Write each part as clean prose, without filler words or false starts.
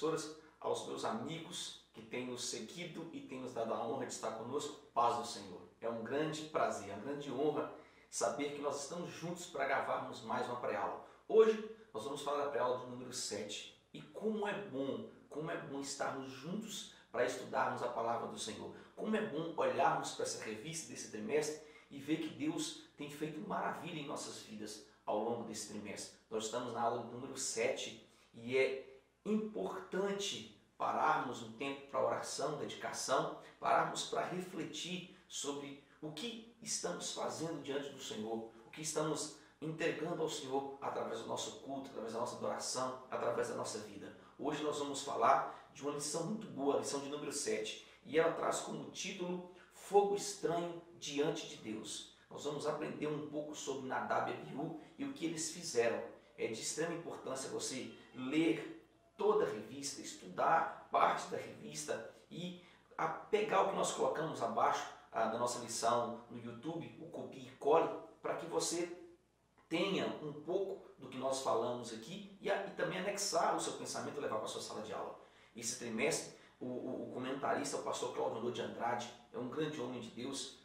professoras, aos meus amigos que têm nos seguido e têm nos dado a honra de estar conosco, paz do Senhor. É um grande prazer, é uma grande honra saber que nós estamos juntos para gravarmos mais uma pré-aula. Hoje nós vamos falar da pré-aula de número 7 e como é bom estarmos juntos para estudarmos a palavra do Senhor. Como é bom olharmos para essa revista desse trimestre e ver que Deus tem feito maravilha em nossas vidas ao longo desse trimestre. Nós estamos na aula do número 7 e é importante pararmos um tempo para oração, dedicação, pararmos para refletir sobre o que estamos fazendo diante do Senhor, o que estamos entregando ao Senhor através do nosso culto, através da nossa adoração, através da nossa vida. Hoje nós vamos falar de uma lição muito boa, a lição de número 7, e ela traz como título Fogo Estranho Diante de Deus. Nós vamos aprender um pouco sobre Nadab e Abiú e o que eles fizeram. É de extrema importância você ler toda a revista, estudar parte da revista e pegar o que nós colocamos abaixo da nossa lição no YouTube, o copie e cole, para que você tenha um pouco do que nós falamos aqui e também anexar o seu pensamento e levar para a sua sala de aula. Esse trimestre, o comentarista, o pastor Cláudio de Andrade, é um grande homem de Deus,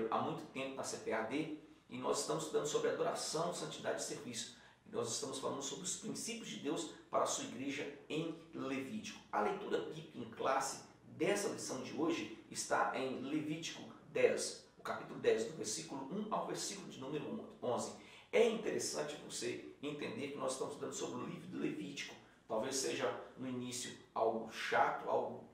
há muito tempo na CPAD, e nós estamos estudando sobre adoração, santidade e serviço. Nós estamos falando sobre os princípios de Deus para a sua igreja em Levítico. A leitura bíblica em classe dessa lição de hoje está em Levítico 10, o capítulo 10, do versículo 1 ao versículo de número 11. É interessante você entender que nós estamos estudando sobre o livro de Levítico. Talvez seja no início algo chato, algo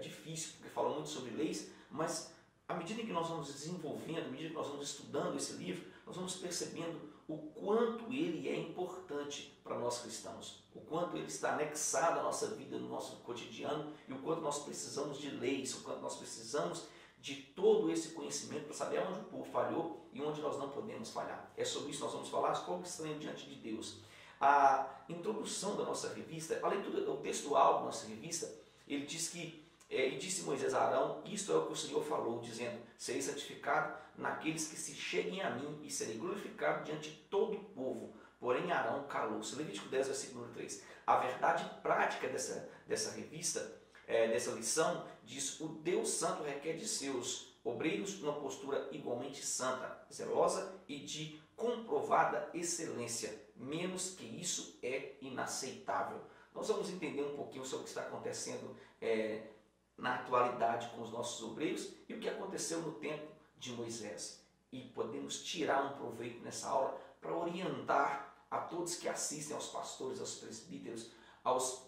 difícil, porque fala muito sobre leis, mas à medida que nós vamos desenvolvendo, à medida que nós vamos estudando esse livro, nós vamos percebendo o quanto ele é importante para nós cristãos, o quanto ele está anexado à nossa vida, no nosso cotidiano, e o quanto nós precisamos de leis, o quanto nós precisamos de todo esse conhecimento para saber onde o povo falhou e onde nós não podemos falhar. É sobre isso que nós vamos falar, Fogo Estranho Diante de Deus. A introdução da nossa revista, a leitura, o textual da nossa revista, ele diz que, e disse Moisés a Arão, isto é o que o Senhor falou, dizendo, serei santificado naqueles que se cheguem a mim e serei glorificado diante de todo o povo. Porém Arão calou-se. Levítico 10, versículo 3. A verdade prática dessa revista, dessa lição, diz, o Deus Santo requer de seus obreiros uma postura igualmente santa, zelosa e de comprovada excelência. Menos que isso é inaceitável. Nós vamos entender um pouquinho sobre o que está acontecendo na atualidade com os nossos obreiros e o que aconteceu no tempo de Moisés. E podemos tirar um proveito nessa aula para orientar a todos que assistem, aos pastores, aos presbíteros, aos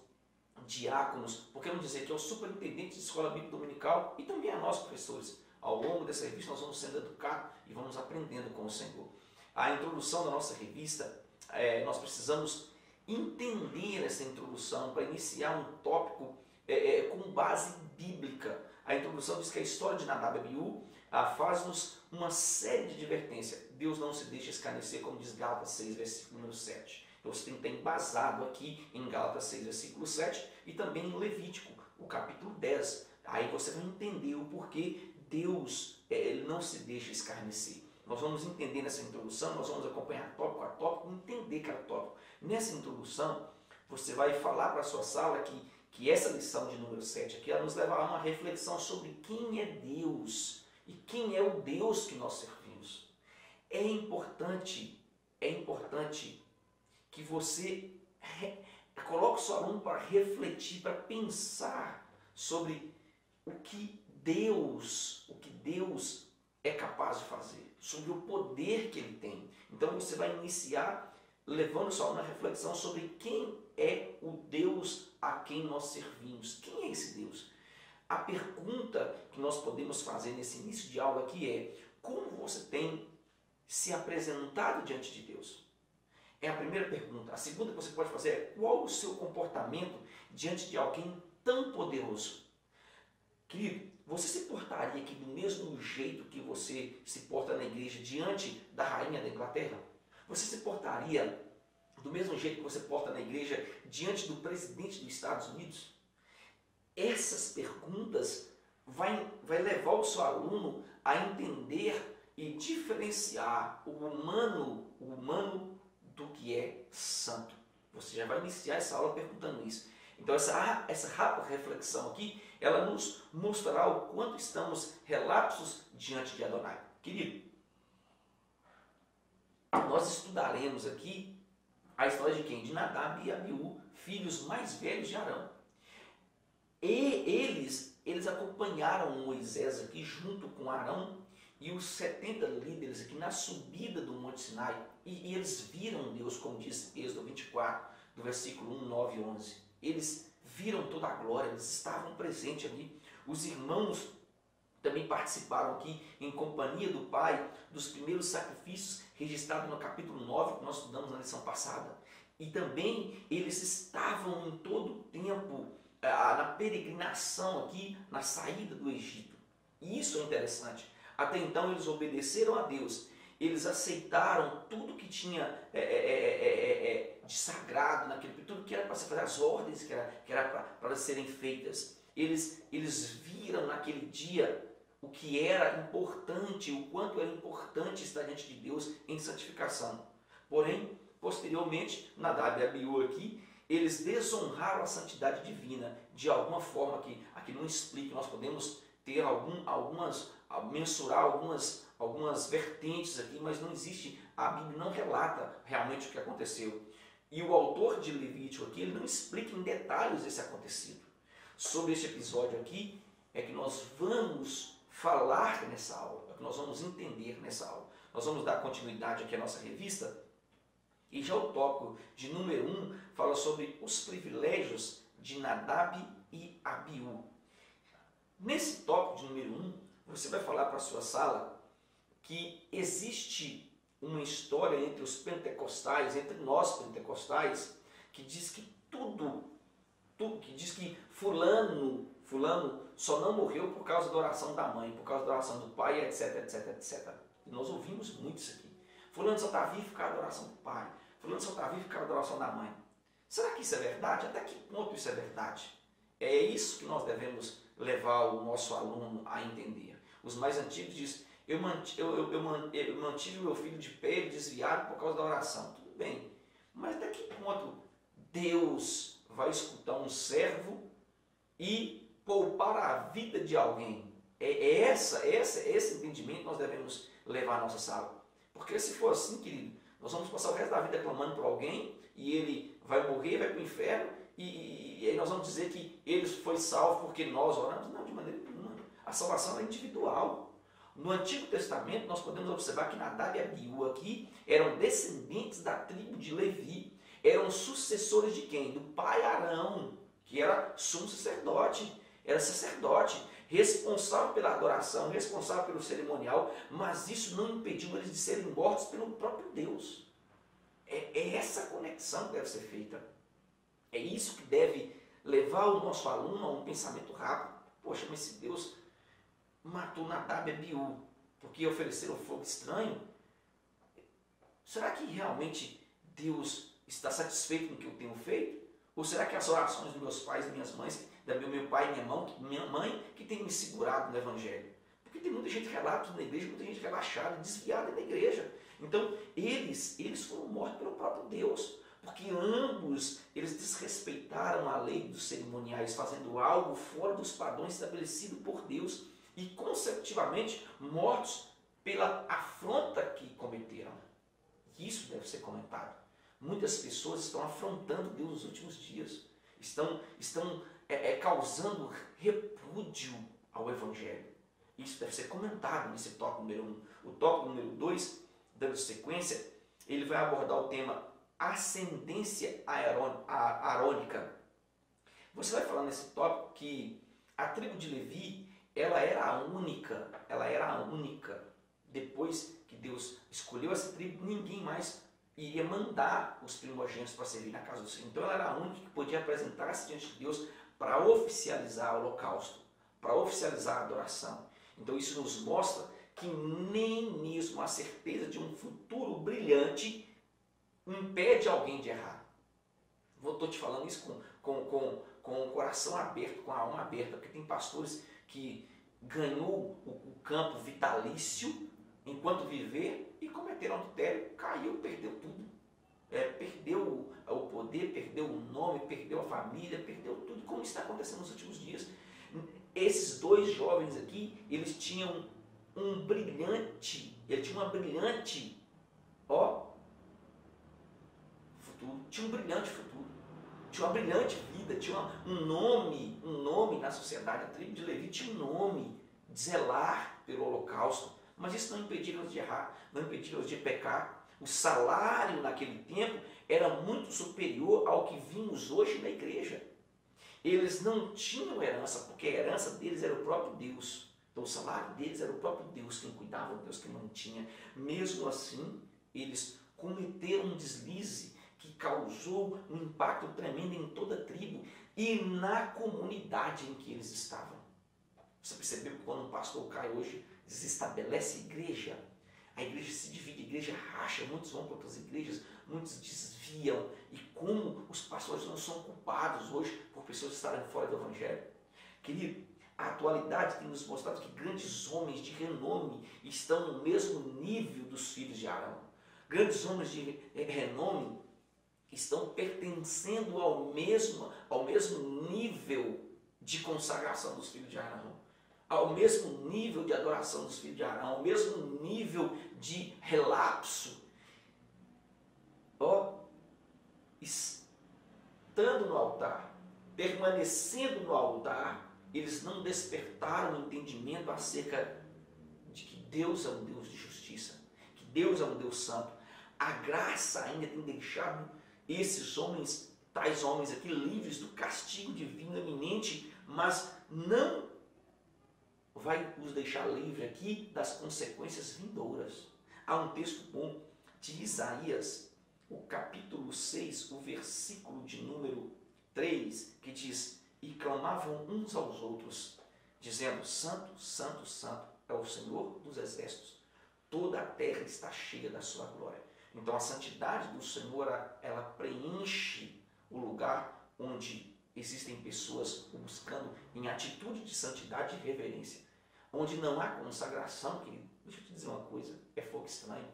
diáconos, por que não dizer que aos superintendentes de escola bíblica dominical e também a nós, professores. Ao longo dessa revista nós vamos sendo educados e vamos aprendendo com o Senhor. A introdução da nossa revista, nós precisamos entender essa introdução para iniciar um tópico com base bíblica. A introdução diz que a história de Nadab e Abiú faz-nos uma série de advertências. Deus não se deixa escarnecer, como diz Gálatas 6, versículo número 7. Então você tem que estar embasado aqui em Gálatas 6, versículo 7 e também em Levítico, o capítulo 10. Aí você vai entender o porquê Deus ele não se deixa escarnecer. Nós vamos entender nessa introdução, nós vamos acompanhar tópico a tópico, entender cada tópico. Nessa introdução, você vai falar para a sua sala que essa lição de número 7 aqui, ela nos levará a uma reflexão sobre quem é Deus e quem é o Deus que nós servimos. É importante que você coloque o seu aluno para refletir, para pensar sobre o que Deus é capaz de fazer, sobre o poder que ele tem. Então você vai iniciar levando o seu aluno à reflexão sobre quem é o Deus a quem nós servimos. Quem é esse Deus? A pergunta que nós podemos fazer nesse início de aula aqui é: como você tem se apresentado diante de Deus? É a primeira pergunta. A segunda que você pode fazer é: qual o seu comportamento diante de alguém tão poderoso? Querido, você se portaria aqui do mesmo jeito que você se porta na igreja diante da rainha da Inglaterra? Você se portaria do mesmo jeito que você porta na igreja diante do presidente dos Estados Unidos? Essas perguntas vai levar o seu aluno a entender e diferenciar o humano do que é santo. Você já vai iniciar essa aula perguntando isso. Então essa rápida reflexão aqui, ela nos mostrará o quanto estamos relapsos diante de Adonai. Querido, nós estudaremos aqui a história de quem? De Nadab e Abiú, filhos mais velhos de Arão. E eles acompanharam Moisés aqui junto com Arão e os 70 líderes aqui na subida do Monte Sinai. E eles viram Deus, como diz Êxodo 24, do versículo 1, 9 e 11. Eles viram toda a glória, eles estavam presentes ali. Os irmãos também participaram aqui em companhia do Pai dos primeiros sacrifícios registrados no capítulo 9, que nós estudamos na lição passada. E também eles estavam em todo o tempo na peregrinação aqui, na saída do Egito. E isso é interessante. Até então eles obedeceram a Deus, eles aceitaram tudo que tinha de sagrado naquele, tudo que era para se fazer, as ordens que era para serem feitas. Eles viram naquele dia o que era importante, o quanto era importante estar diante de Deus em santificação. Porém, posteriormente, Nadab e Abiú aqui, eles desonraram a santidade divina de alguma forma que aqui não explica. Nós podemos ter mensurar algumas vertentes aqui, mas não existe, a Bíblia não relata realmente o que aconteceu. E o autor de Levítico aqui, ele não explica em detalhes esse acontecido. Sobre esse episódio aqui, é que nós vamos falar nessa aula, é que nós vamos entender nessa aula. Nós vamos dar continuidade aqui à nossa revista, e já o tópico de número 1 fala sobre os privilégios de Nadab e Abiú. Nesse tópico de número 1, você vai falar para a sua sala que existe uma história entre os pentecostais, entre nós pentecostais, que diz que que diz que fulano só não morreu por causa da oração da mãe, por causa da oração do pai, etc, etc, etc. E nós ouvimos muito isso aqui. Fulano só está vivo por causa da oração do pai, fulano só está vivo por causa da oração da mãe. Será que isso é verdade? Até que ponto isso é verdade? É isso que nós devemos levar o nosso aluno a entender. Os mais antigos dizem, eu mantive meu filho de pé e desviado por causa da oração. Tudo bem, mas até que ponto Deus vai escutar um servo e poupar a vida de alguém? Esse entendimento nós devemos levar à nossa sala. Porque se for assim, querido, nós vamos passar o resto da vida clamando por alguém e ele vai morrer, vai para o inferno e aí nós vamos dizer que ele foi salvo porque nós oramos. Não, de maneira nenhuma. A salvação é individual. No Antigo Testamento nós podemos observar que Nadab e Abiú aqui eram descendentes da tribo de Levi. Eram sucessores de quem? Do pai Arão, que era sumo sacerdote. Era sacerdote, responsável pela adoração, responsável pelo cerimonial, mas isso não impediu eles de serem mortos pelo próprio Deus. É essa conexão que deve ser feita. É isso que deve levar o nosso aluno a um pensamento rápido. Poxa, mas se Deus matou Nadab e Abiú porque ofereceram fogo estranho, será que realmente Deus está satisfeito com o que eu tenho feito? Ou será que as orações dos meus pais e minhas mães, do meu pai e minha mãe, que tem me segurado no Evangelho? Porque tem muita gente relapsa na igreja, muita gente relaxada, desviada na igreja. Então, eles foram mortos pelo próprio Deus, porque ambos, eles desrespeitaram a lei dos cerimoniais, fazendo algo fora dos padrões estabelecidos por Deus, e consecutivamente mortos pela afronta que cometeram. Isso deve ser comentado. Muitas pessoas estão afrontando Deus nos últimos dias, estão causando repúdio ao Evangelho. Isso deve ser comentado nesse tópico número 1. O tópico número 2, dando sequência, ele vai abordar o tema ascendência arônica. Você vai falar nesse tópico que a tribo de Levi, ela era a única. Depois que Deus escolheu essa tribo, ninguém mais iria mandar os primogênitos para servir na casa do Senhor. Então ela era a única que podia apresentar-se diante de Deus para oficializar o holocausto, para oficializar a adoração. Então isso nos mostra que nem mesmo a certeza de um futuro brilhante impede alguém de errar. Estou te falando isso com o coração aberto, com a alma aberta, porque tem pastores que ganhou o campo vitalício enquanto viver e cometeram adultério, caiu, perdeu tudo. perdeu o poder, perdeu o nome, perdeu a família, perdeu tudo, como está acontecendo nos últimos dias. Esses dois jovens aqui, eles tinham uma brilhante, futuro, tinha um brilhante futuro, tinha uma brilhante vida, tinha um nome na sociedade. A tribo de Levi tinha um nome, de zelar pelo holocausto, mas isso não impediu eles de errar, não impediu eles de pecar. O salário naquele tempo era muito superior ao que vimos hoje na igreja. Eles não tinham herança, porque a herança deles era o próprio Deus. Então o salário deles era o próprio Deus, quem cuidava, Deus quem mantinha. Mesmo assim, eles cometeram um deslize que causou um impacto tremendo em toda a tribo e na comunidade em que eles estavam. Você percebeu que quando um pastor cai hoje, desestabelece a igreja se divide, a igreja racha, muitos vão para outras igrejas, muitos desviam. E como os pastores não são culpados hoje por pessoas estarem fora do evangelho? Querido, a atualidade tem nos mostrado que grandes homens de renome estão no mesmo nível dos filhos de Arão. Grandes homens de renome estão pertencendo ao mesmo nível de consagração dos filhos de Arão, ao mesmo nível de adoração dos filhos de Arão, ao mesmo nível de relapso. Estando no altar, permanecendo no altar, eles não despertaram o entendimento acerca de que Deus é um Deus de justiça, que Deus é um Deus santo. A graça ainda tem deixado esses homens, tais homens aqui, livres do castigo divino iminente, mas não vai os deixar livre aqui das consequências vindouras. Há um texto bom de Isaías, o capítulo 6, o versículo de número 3, que diz: e clamavam uns aos outros, dizendo: Santo, Santo, Santo é o Senhor dos exércitos, toda a terra está cheia da sua glória. Então a santidade do Senhor, ela preenche o lugar onde existem pessoas buscando em atitude de santidade e reverência. Onde não há consagração, querido, deixa eu te dizer uma coisa, é fogo estranho.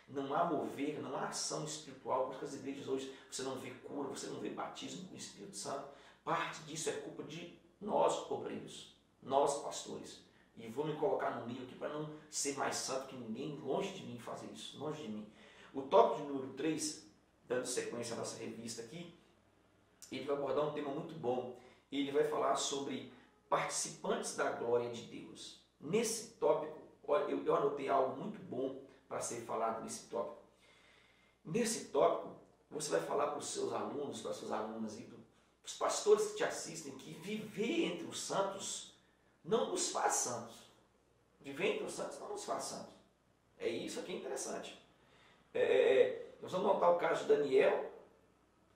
Não há mover, não há ação espiritual. Porque as igrejas hoje você não vê cura, você não vê batismo com o Espírito Santo. Parte disso é culpa de nós, obreiros, nós, pastores. E vou me colocar no meio aqui para não ser mais santo que ninguém, longe de mim fazer isso, longe de mim. O tópico de número 3, dando sequência à nossa revista aqui, ele vai abordar um tema muito bom. Ele vai falar sobre participantes da glória de Deus. Nesse tópico, olha, eu anotei algo muito bom para ser falado nesse tópico. Nesse tópico, você vai falar para os seus alunos, para as suas alunas e para os pastores que te assistem, que viver entre os santos não nos faz santos. Viver entre os santos não nos faz santos. É isso aqui, é interessante. Nós vamos notar o caso de Daniel,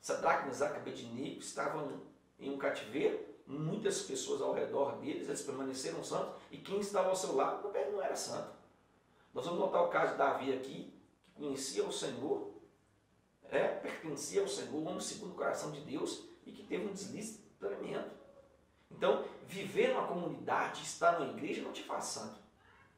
Sadraque, Mesaque e Abednego estavam em um cativeiro, muitas pessoas ao redor deles, eles permaneceram santos, e quem estava ao seu lado também não era santo. Nós vamos notar o caso de Davi aqui, que conhecia o Senhor, pertencia ao Senhor, um homem segundo o coração de Deus, e que teve um deslize tremendo. Então, viver numa comunidade, estar numa igreja, não te faz santo.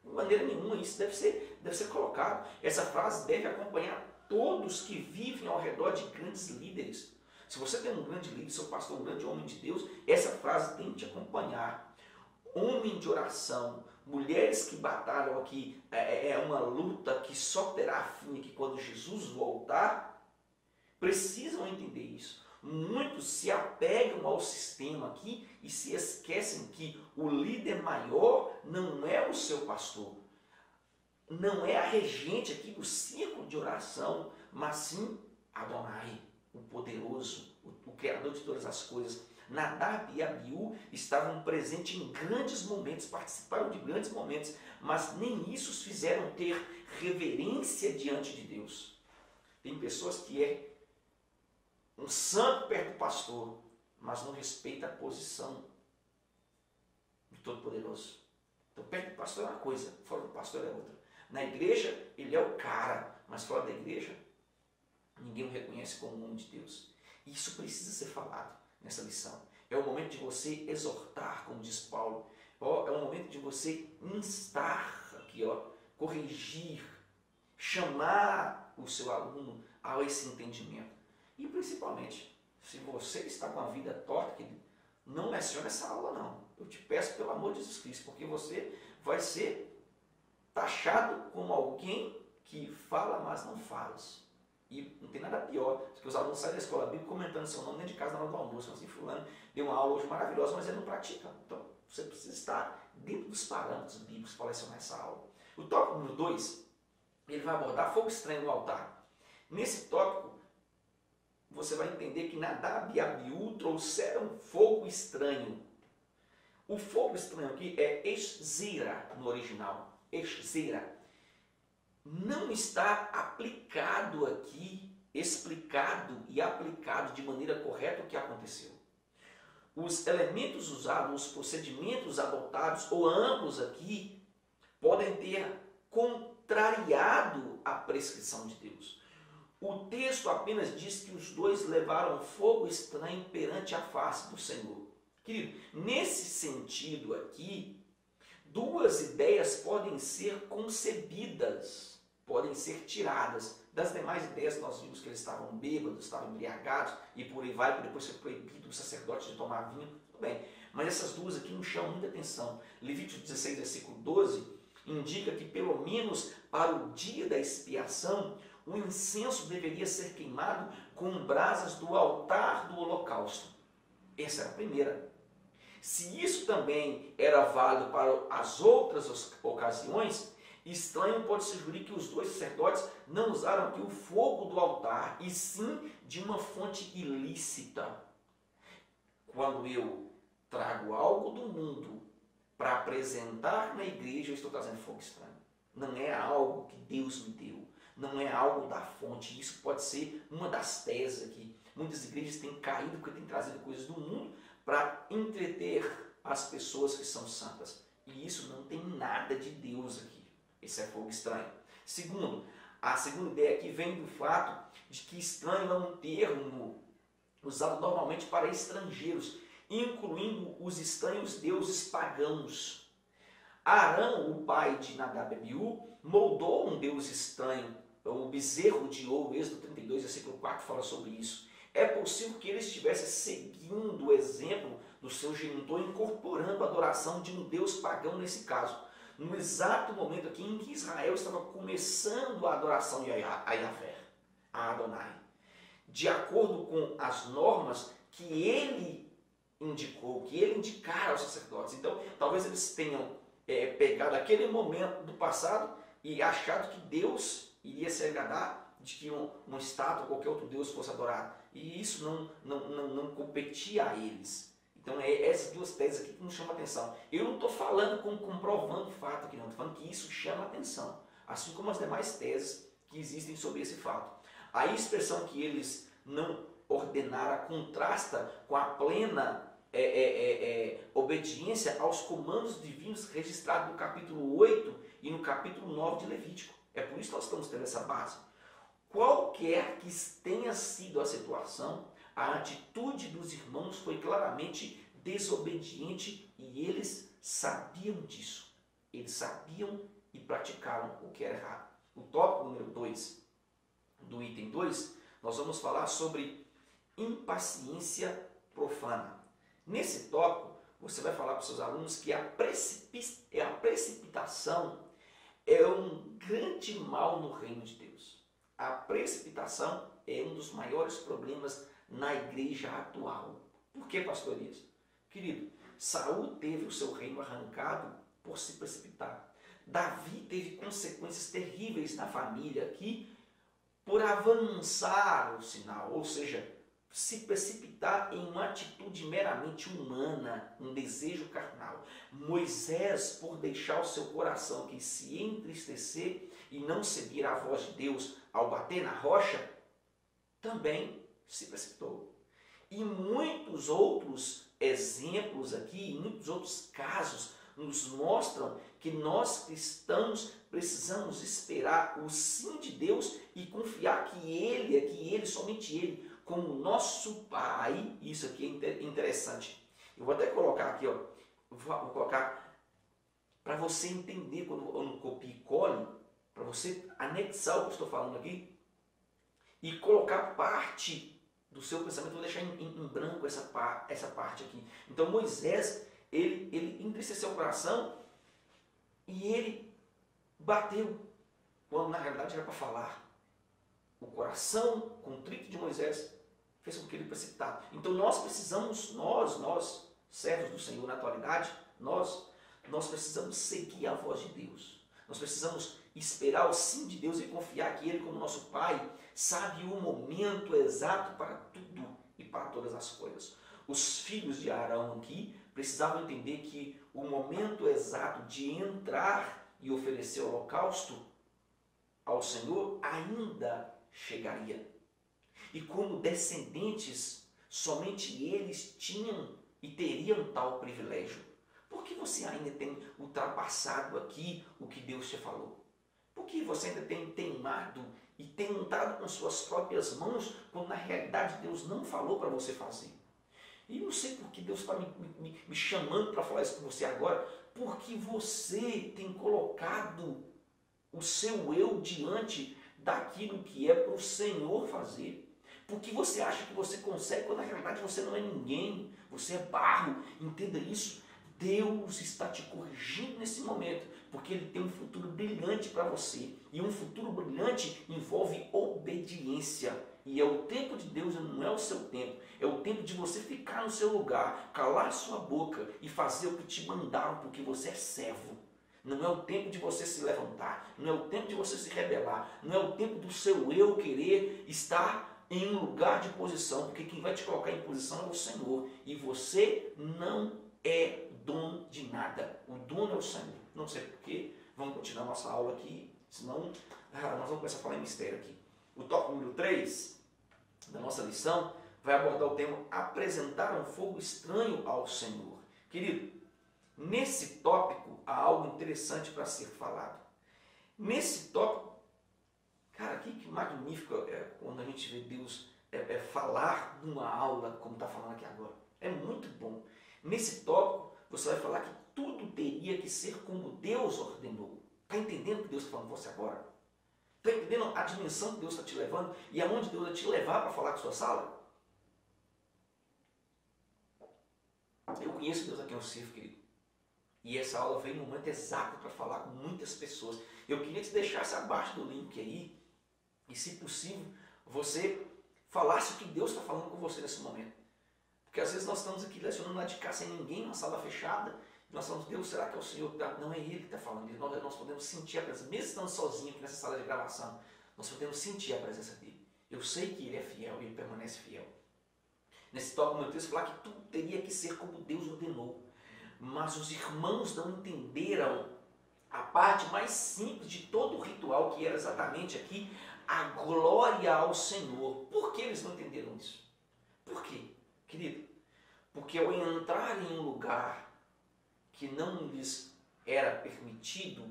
De maneira nenhuma, isso deve ser colocado. Essa frase deve acompanhar todos que vivem ao redor de grandes líderes. Se você tem um grande líder, seu pastor, um grande homem de Deus, essa frase tem que te acompanhar. Homem de oração, mulheres que batalham aqui, é uma luta que só terá fim aqui quando Jesus voltar, precisam entender isso. Muitos se apegam ao sistema aqui e se esquecem que o líder maior não é o seu pastor, não é a regente aqui do círculo de oração, mas sim Adonai, o poderoso, o Criador de todas as coisas. Nadab e Abiú estavam presentes em grandes momentos, participaram de grandes momentos, mas nem isso os fizeram ter reverência diante de Deus. Tem pessoas que é um santo perto do pastor, mas não respeita a posição do Todo-Poderoso. Então, perto do pastor é uma coisa, fora do pastor é outra. Na igreja, ele é o cara, mas fora da igreja, ninguém o reconhece como um homem de Deus. E isso precisa ser falado nessa lição. É o momento de você exortar, como diz Paulo. É o momento de você instar aqui, corrigir. chamar o seu aluno a esse entendimento. E principalmente, se você está com a vida torta, querido, não lecione essa aula não. Eu te peço pelo amor de Jesus Cristo, porque você vai ser taxado como alguém que fala, mas não falas. E não tem nada pior, porque os alunos saem da escola bíblica comentando seu nome dentro de casa na hora do almoço, assim, fulano deu uma aula hoje maravilhosa, mas ele não pratica. Então, você precisa estar dentro dos parâmetros bíblicos para lecionar essa aula. O tópico número 2, ele vai abordar fogo estranho no altar. Nesse tópico, você vai entender que Nadab e Abiú trouxeram fogo estranho. O fogo estranho aqui é Eshzira no original. Eshzira. Não está aplicado aqui, explicado e aplicado de maneira correta o que aconteceu. Os elementos usados, os procedimentos adotados ou ambos aqui podem ter contrariado a prescrição de Deus. O texto apenas diz que os dois levaram fogo estranho perante a face do Senhor. Querido, nesse sentido aqui, duas ideias podem ser concebidas, podem ser tiradas. Das demais ideias, nós vimos que eles estavam bêbados, estavam embriagados e por aí vai, depois ser proibido o sacerdote de tomar vinho, tudo bem. Mas essas duas aqui nos chamam muita atenção. Levítico 16, versículo 12, indica que pelo menos para o dia da expiação, o incenso deveria ser queimado com brasas do altar do holocausto. Essa era a primeira. Se isso também era válido para as outras ocasiões, estranho pode sugerir que os dois sacerdotes não usaram aqui o fogo do altar, e sim de uma fonte ilícita. Quando eu trago algo do mundo para apresentar na igreja, eu estou trazendo fogo estranho. Não é algo que Deus me deu, não é algo da fonte. Isso pode ser uma das teses aqui. Muitas igrejas têm caído porque têm trazido coisas do mundo para entreter as pessoas que são santas. E isso não tem nada de Deus aqui. Esse é fogo estranho. Segundo, a segunda ideia aqui vem do fato de que estranho é um termo usado normalmente para estrangeiros, incluindo os estranhos deuses pagãos. Arão, o pai de Nadab e Abiú, moldou um deus estranho, o bezerro de ouro. Êxodo 32, versículo 4 fala sobre isso. É possível que ele estivesse seguindo o exemplo do seu genitor, incorporando a adoração de um deus pagão nesse caso. No exato momento aqui em que Israel estava começando a adoração a Yahvé, a Adonai, de acordo com as normas que ele indicou, que ele indicara aos sacerdotes. Então, talvez eles tenham pegado aquele momento do passado e achado que Deus iria se agradar de que uma estátua ou qualquer outro Deus fosse adorado. E isso não competia a eles. Então, essas duas teses aqui que nos chamam a atenção. Eu não estou falando comprovando o fato aqui, não. Estou falando que isso chama a atenção. Assim como as demais teses que existem sobre esse fato. A expressão que eles não ordenaram contrasta com a plena obediência aos comandos divinos registrados no capítulo 8 e no capítulo 9 de Levítico. É por isso que nós estamos tendo essa base. Qualquer que tenha sido a situação, a atitude dos irmãos foi claramente desobediente e eles sabiam disso. Eles sabiam e praticaram o que era errado. O tópico número 2, do item 2, nós vamos falar sobre impaciência profana. Nesse tópico, você vai falar para os seus alunos que a precipitação é um grande mal no reino de Deus. A precipitação é um dos maiores problemas na igreja atual. Por que, pastor Elias? Querido, Saul teve o seu reino arrancado por se precipitar. Davi teve consequências terríveis na família aqui por avançar o sinal, ou seja, se precipitar em uma atitude meramente humana, um desejo carnal. Moisés, por deixar o seu coração que se entristecer e não seguir a voz de Deus ao bater na rocha, também se precipitou. E muitos outros exemplos aqui, muitos outros casos nos mostram que nós cristãos precisamos esperar o sim de Deus e confiar que Ele, somente Ele, como nosso Pai. Isso aqui é interessante. Eu vou até colocar aqui, ó, vou colocar para você entender quando eu não copio e cole, para você anexar o que eu estou falando aqui e colocar parte do seu pensamento. Vou deixar em branco essa parte aqui. Então Moisés, ele entristeceu o coração e ele bateu, quando na realidade era para falar. O coração contrito de Moisés fez com que ele precipitasse. Então nós precisamos, nós, servos do Senhor na atualidade, nós precisamos seguir a voz de Deus. Nós precisamos esperar o sim de Deus e confiar que Ele, como nosso Pai, sabe o momento exato para tudo e para todas as coisas. Os filhos de Arão aqui precisavam entender que o momento exato de entrar e oferecer o holocausto ao Senhor ainda chegaria. E como descendentes, somente eles tinham e teriam tal privilégio. Por que você ainda tem ultrapassado aqui o que Deus te falou? Por que você ainda tem teimado e tentado com suas próprias mãos, quando na realidade Deus não falou para você fazer? E não sei por que Deus está me chamando para falar isso com você agora, porque você tem colocado o seu eu diante daquilo que é para o Senhor fazer. Porque você acha que você consegue, quando na realidade você não é ninguém, você é barro. Entenda isso. Deus está te corrigindo nesse momento, porque Ele tem um futuro brilhante para você. E um futuro brilhante envolve obediência. E é o tempo de Deus, não é o seu tempo. É o tempo de você ficar no seu lugar, calar sua boca e fazer o que te mandaram, porque você é servo. Não é o tempo de você se levantar, não é o tempo de você se rebelar, não é o tempo do seu eu querer estar em um lugar de posição, porque quem vai te colocar em posição é o Senhor. E você não é dono de nada. O dono é o Senhor. Não sei porquê. Vamos continuar nossa aula aqui, senão nós vamos começar a falar em mistério aqui. O tópico número 3 da nossa lição vai abordar o tema apresentar um fogo estranho ao Senhor. Querido, nesse tópico há algo interessante para ser falado. Nesse tópico, cara, que magnífico é quando a gente vê Deus falar numa aula como está falando aqui agora. É muito bom. Nesse tópico, você vai falar que tudo teria que ser como Deus ordenou. Está entendendo o que Deus está falando com você agora? Está entendendo a dimensão que Deus está te levando e aonde Deus vai te levar para falar com a sua sala? Eu conheço Deus a quem eu sirvo, querido. E essa aula veio no momento exato para falar com muitas pessoas. Eu queria que você deixasse abaixo do link aí e, se possível, você falasse o que Deus está falando com você nesse momento. Porque às vezes nós estamos aqui lecionando lá de cá sem ninguém, numa sala fechada, e nós falamos, Deus, será que é o Senhor que está? Não é Ele que está falando. Nós podemos sentir a presença, mesmo estando sozinhos aqui nessa sala de gravação, nós podemos sentir a presença dEle. Eu sei que Ele é fiel e Ele permanece fiel. Nesse tópico, meu texto, falar que tudo teria que ser como Deus ordenou. Mas os irmãos não entenderam a parte mais simples de todo o ritual, que era exatamente aqui a glória ao Senhor. Por que eles não entenderam isso? Por quê, querido? Porque ao entrar em um lugar que não lhes era permitido,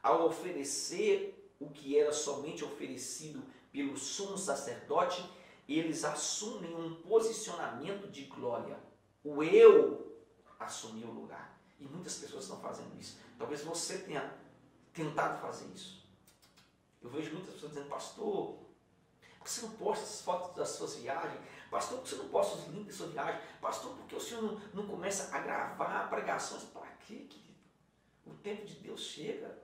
ao oferecer o que era somente oferecido pelo sumo sacerdote, eles assumem um posicionamento de glória. O eu assumiu o lugar. E muitas pessoas estão fazendo isso. Talvez você tenha tentado fazer isso. Eu vejo muitas pessoas dizendo, pastor, por que você não posta as fotos das suas viagens? Pastor, por que você não posta os links da sua viagem? Pastor, por que o senhor não começa a gravar pregações? Para quê, querido? O tempo de Deus chega.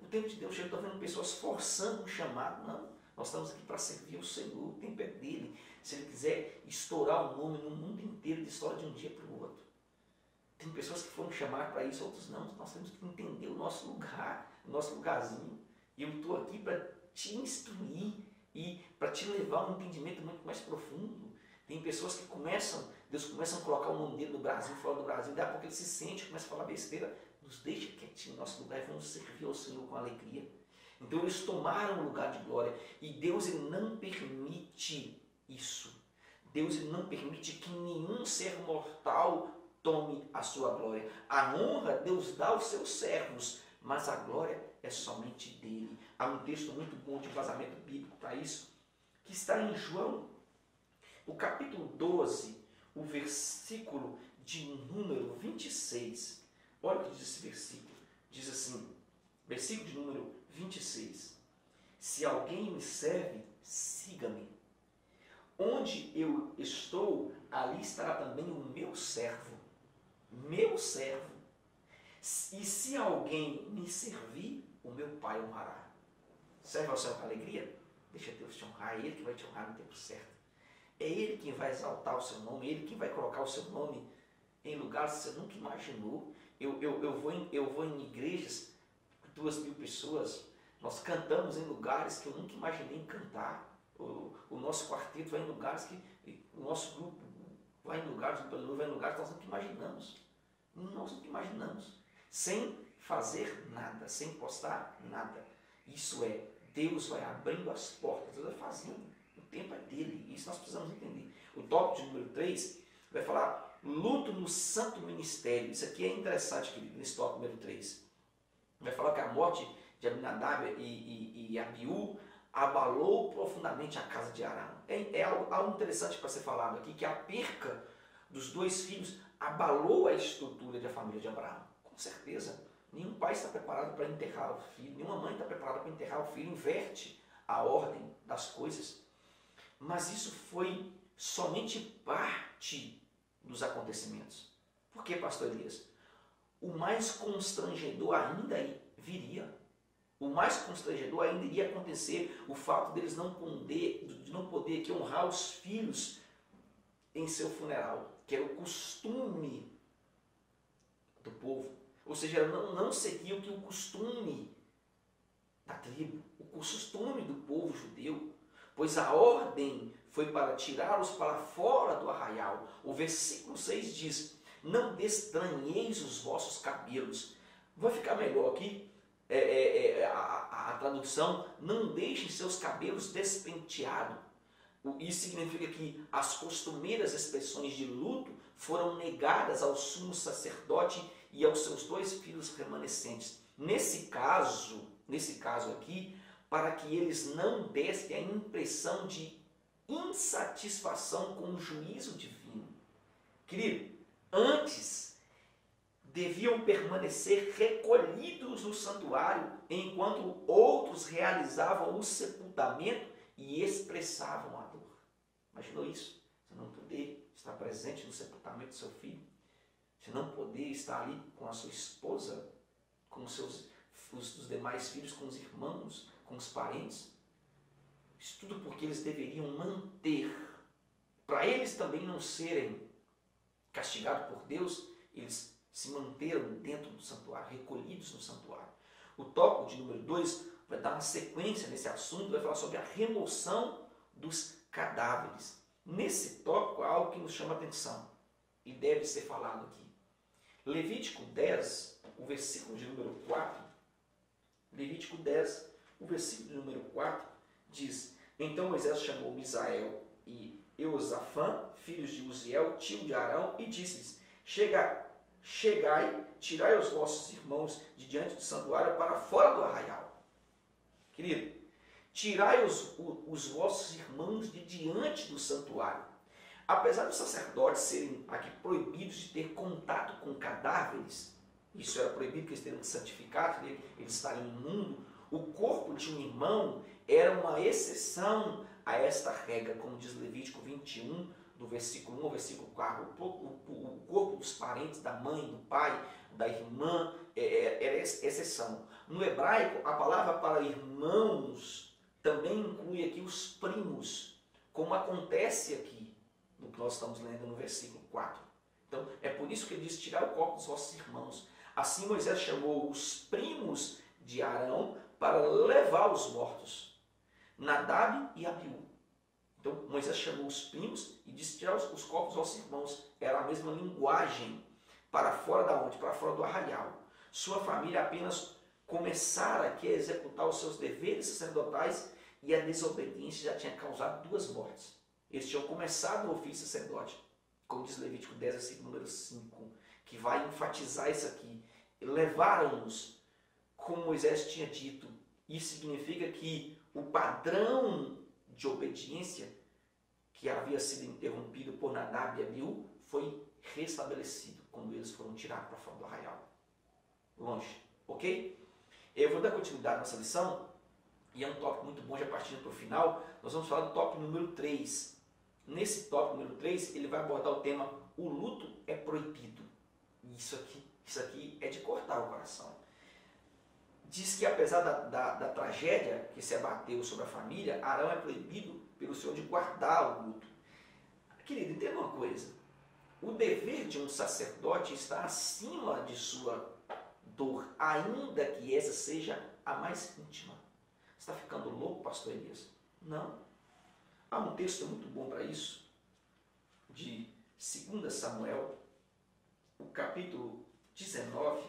O tempo de Deus chega. Estou vendo pessoas forçando um chamado. Não, nós estamos aqui para servir o Senhor. O tempo é dele. Se ele quiser estourar o nome no mundo inteiro, ele estoura de um dia para o outro. Tem pessoas que foram chamar para isso, outros não. Nós temos que entender o nosso lugar, o nosso lugarzinho. E eu estou aqui para te instruir e para te levar a um entendimento muito mais profundo. Tem pessoas que Deus começa a colocar o nome dele no Brasil, fora do Brasil, daí a pouco ele se sente, começa a falar besteira, nos deixa quietinho no nosso lugar e vamos servir ao Senhor com alegria. Então eles tomaram o lugar de glória e Deus ele não permite isso. Deus ele não permite que nenhum ser mortal tome a sua glória. A honra Deus dá aos seus servos, mas a glória é somente dele. Há um texto muito bom de embasamento bíblico para isso, que está em João, o capítulo 12, o versículo de número 26. Olha o que diz esse versículo. Diz assim, versículo de número 26. Se alguém me serve, siga-me. Onde eu estou, ali estará também o meu servo. Meu servo. E se alguém me servir, o meu Pai honrará. Serve ao Senhor com alegria? Deixa Deus te honrar. É Ele que vai te honrar no tempo certo. É Ele quem vai exaltar o seu nome. É Ele quem vai colocar o seu nome em lugares que você nunca imaginou. Eu vou em igrejas, 2.000 pessoas. Nós cantamos em lugares que eu nunca imaginei cantar. O nosso quarteto vai em lugares que... O nosso grupo vai em lugares, o Pelo vai em lugares que nós nunca imaginamos. Nós nunca imaginamos. Sem fazer nada, sem postar nada. Isso é, Deus vai abrindo as portas, Deus vai fazendo. O tempo é dele, isso nós precisamos entender. O tópico de número 3 vai falar luto no santo ministério. Isso aqui é interessante, querido, nesse tópico número 3. Vai falar que a morte de Abinadab e Abiú abalou profundamente a casa de Arão. É algo interessante para ser falado aqui, que a perca dos 2 filhos abalou a estrutura da família de Abraão. Com certeza, nenhum pai está preparado para enterrar o filho, nenhuma mãe está preparada para enterrar o filho, inverte a ordem das coisas. Mas isso foi somente parte dos acontecimentos. Por que, pastor Elias? O mais constrangedor ainda viria. O mais constrangedor ainda iria acontecer, o fato deles de não poder aqui honrar os filhos em seu funeral, que era o costume do povo. Ou seja, não seguia o que o costume da tribo, o costume do povo judeu, pois a ordem foi para tirá-los para fora do arraial. O versículo 6 diz, não destranheis os vossos cabelos. Vai ficar melhor aqui, a tradução, não deixem seus cabelos despenteados. Isso significa que as costumeiras expressões de luto foram negadas ao sumo sacerdote e aos seus 2 filhos remanescentes. Nesse caso aqui, para que eles não dessem a impressão de insatisfação com o juízo divino. Querido, antes deviam permanecer recolhidos no santuário, enquanto outros realizavam o sepultamento e expressavam a dor. Imaginou isso? Você não poder estar presente no sepultamento do seu filho, você não poder estar ali com a sua esposa, com os demais filhos, com os irmãos, com os parentes. Isso tudo porque eles deveriam manter, para eles também não serem castigados por Deus, eles se manteram dentro do santuário, recolhidos no santuário. O tópico de número 2 vai dar uma sequência nesse assunto, vai falar sobre a remoção dos cadáveres. Nesse tópico há algo que nos chama a atenção e deve ser falado aqui. Levítico 10, o versículo de número 4, Levítico 10, o versículo de número 4, diz, então Moisés chamou Misael e Eusafã, filhos de Uziel, tio de Arão, e disse-lhes, chegai, tirai os vossos irmãos de diante do santuário para fora do arraial. Querido, tirai os vossos irmãos de diante do santuário. Apesar dos sacerdotes serem aqui proibidos de ter contato com cadáveres, isso era proibido que eles teriam que santificar, eles estariam imundo, o corpo de um irmão era uma exceção a esta regra, como diz Levítico 21, do versículo 1 ao versículo 4, o corpo dos parentes, da mãe, do pai, da irmã, era exceção. No hebraico, a palavra para irmãos também inclui aqui os primos, como acontece aqui, no que nós estamos lendo no versículo 4. Então, é por isso que ele diz, tirar o corpo dos vossos irmãos. Assim Moisés chamou os primos de Arão para levar os mortos, Nadab e Abiú. Então Moisés chamou os primos e disse tirar os corpos dos vossos irmãos. Era a mesma linguagem. Para fora da onde? Para fora do arraial. Sua família apenas começara aqui a executar os seus deveres sacerdotais e a desobediência já tinha causado 2 mortes. Eles tinham começado o ofício sacerdote, como diz Levítico 10, versículo número 5, que vai enfatizar isso aqui. Levaram-nos, como Moisés tinha dito. Isso significa que o padrão de obediência que havia sido interrompido por Nadab e Abiú foi restabelecido quando eles foram tirados para fora do arraial. Longe, ok? Eu vou dar continuidade nessa lição, e é um tópico muito bom, já partindo para o final. Nós vamos falar do tópico número 3. Nesse tópico número 3, ele vai abordar o tema: o luto é proibido. Isso aqui é de cortar o coração. Diz que apesar da tragédia que se abateu sobre a família, Arão é proibido pelo Senhor de guardar o luto. Querido, entenda uma coisa. O dever de um sacerdote está acima de sua dor, ainda que essa seja a mais íntima. Você está ficando louco, pastor Elias? Não. Há um texto muito bom para isso, de 2 Samuel, o capítulo 19,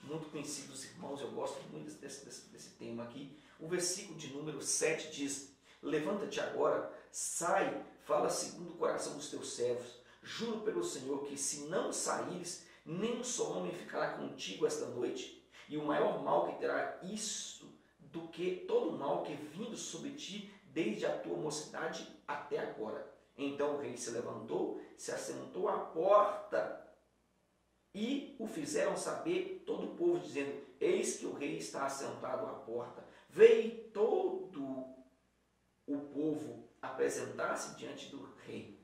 muito conhecido dos irmãos, eu gosto muito desse tema aqui. O versículo de número 7 diz: levanta-te agora, sai, fala segundo o coração dos teus servos. Juro pelo Senhor que se não saíres, nem um só homem ficará contigo esta noite. E o maior mal que terá isso do que todo o mal que é vindo sobre ti desde a tua mocidade até agora. Então o rei se levantou, se assentou à porta e o fizeram saber todo o povo, dizendo: eis que o rei está assentado à porta. Veio todo o povo apresentar-se diante do rei.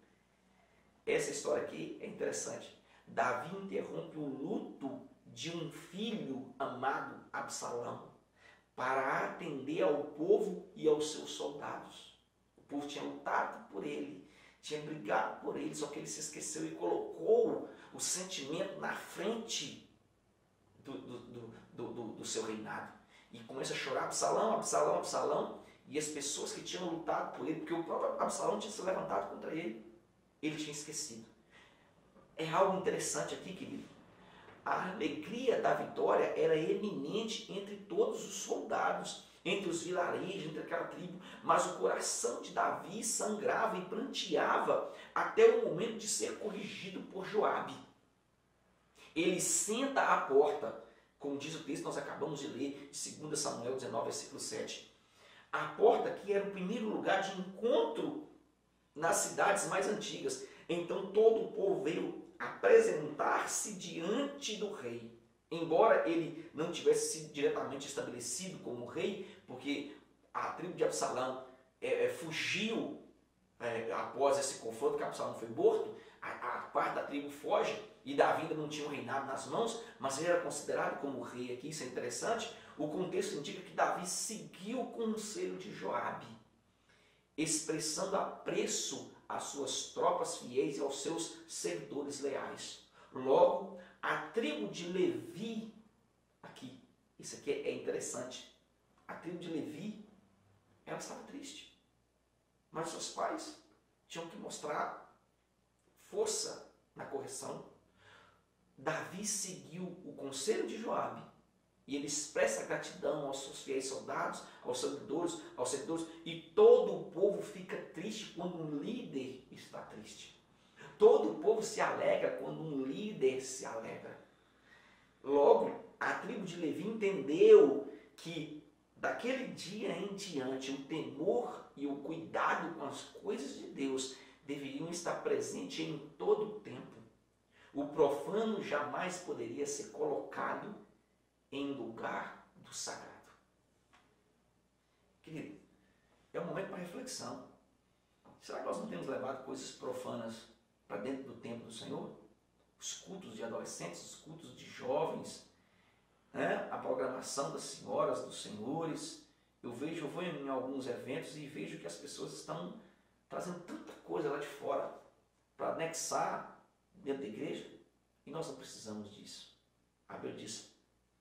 Essa história aqui é interessante. Davi interrompe o luto de um filho amado, Absalão, para atender ao povo e aos seus soldados. O povo tinha lutado por ele, tinha brigado por ele, só que ele se esqueceu e colocou o sentimento na frente do seu reinado. E começa a chorar: Absalão, Absalão, Absalão. E as pessoas que tinham lutado por ele, porque o próprio Absalão tinha se levantado contra ele, ele tinha esquecido. É algo interessante aqui, querido. A alegria da vitória era eminente entre todos os soldados, entre os vilarejos, entre aquela tribo, mas o coração de Davi sangrava e pranteava até o momento de ser corrigido por Joabe. Ele senta à porta, como diz o texto que nós acabamos de ler, de 2 Samuel 19, versículo 7. A porta aqui era o primeiro lugar de encontro nas cidades mais antigas. Então todo o povo veio apresentar-se diante do rei. Embora ele não tivesse sido diretamente estabelecido como rei, porque a tribo de Absalão fugiu após esse confronto, que Absalão foi morto, a parte da tribo foge e Davi ainda não tinha um reinado nas mãos, mas ele era considerado como rei aqui. Isso é interessante. O contexto indica que Davi seguiu o conselho de Joabe, expressando apreço às suas tropas fiéis e aos seus servidores leais. Logo, a tribo de Levi, aqui, isso aqui é interessante, a tribo de Levi, ela estava triste, mas seus pais tinham que mostrar força na correção. Davi seguiu o conselho de Joabe e ele expressa gratidão aos seus fiéis soldados, aos servidores, e todo o povo fica triste quando um líder está triste. Todo o povo se alegra quando um líder se alegra. Logo, a tribo de Levi entendeu que daquele dia em diante o temor e o cuidado com as coisas de Deus deveriam estar presentes em todo o tempo. O profano jamais poderia ser colocado em lugar do sagrado. Querido, é um momento para reflexão. Será que nós não temos levado coisas profanas para dentro do templo do Senhor? Os cultos de adolescentes, os cultos de jovens, a programação das senhoras, dos senhores. Eu vou em alguns eventos e vejo que as pessoas estão trazendo tanta coisa lá de fora para anexar dentro da igreja, e nós não precisamos disso. A Bíblia diz: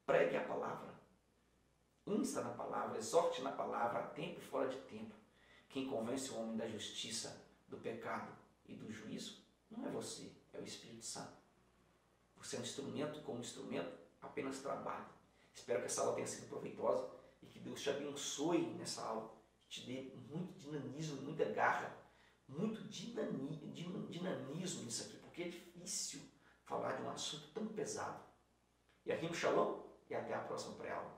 pregue a palavra, insta na palavra, exorte na palavra, a tempo e fora de tempo. Quem convence o homem da justiça, do pecado e do juízo não é você, é o Espírito Santo. Você é um instrumento, como instrumento, apenas trabalho. Espero que essa aula tenha sido proveitosa e que Deus te abençoe nessa aula, que te dê muito dinamismo, muita garra, muito dinamismo nisso aqui, porque é difícil falar de um assunto tão pesado. E aqui no Shalom, e até a próxima pré-aula.